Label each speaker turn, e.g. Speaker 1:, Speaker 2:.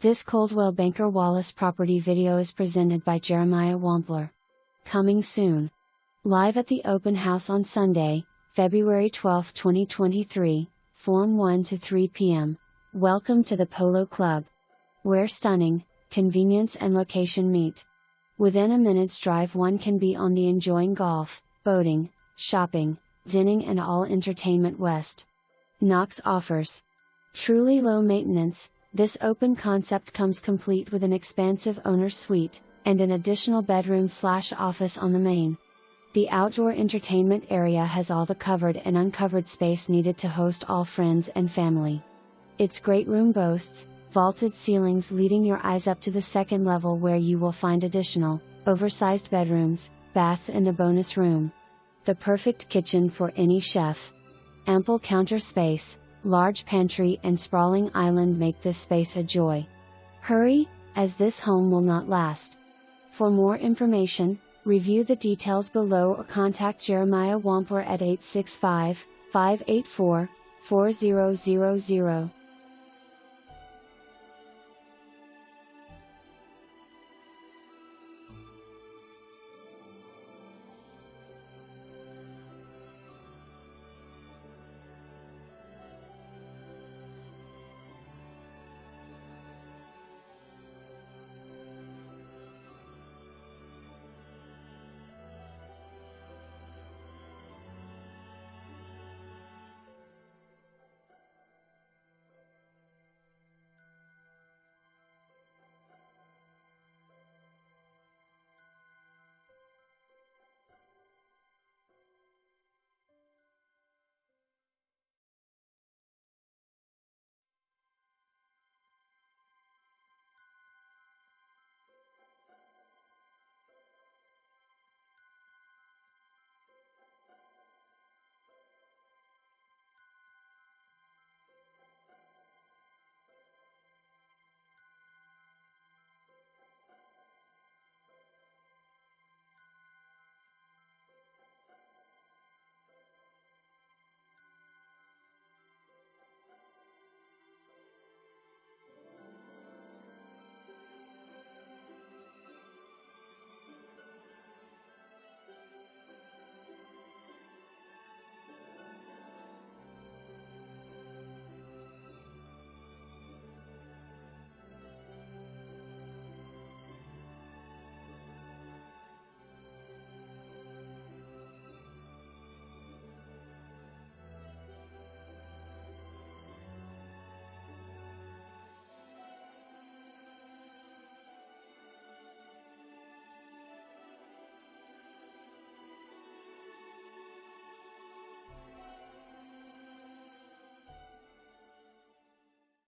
Speaker 1: This Coldwell Banker Wallace property video is presented by Jeremiah Wampler. Coming soon. Live at the open house on Sunday, February 12, 2023, from 1 to 3 p.m. Welcome to the Polo Club, where stunning, convenience and location meet. Within a minute's drive one can be on the enjoying golf, boating, shopping, dining and all entertainment west. Knox offers. Truly low maintenance, this open concept comes complete with an expansive owner's suite, and an additional bedroom/office on the main. The outdoor entertainment area has all the covered and uncovered space needed to host all friends and family. Its great room boasts vaulted ceilings leading your eyes up to the second level where you will find additional, oversized bedrooms, baths and a bonus room. The perfect kitchen for any chef. Ample counter space, large pantry and sprawling island make this space a joy. Hurry, as this home will not last. For more information, review the details below or contact Jeremiah Wampler at 865-584-4000.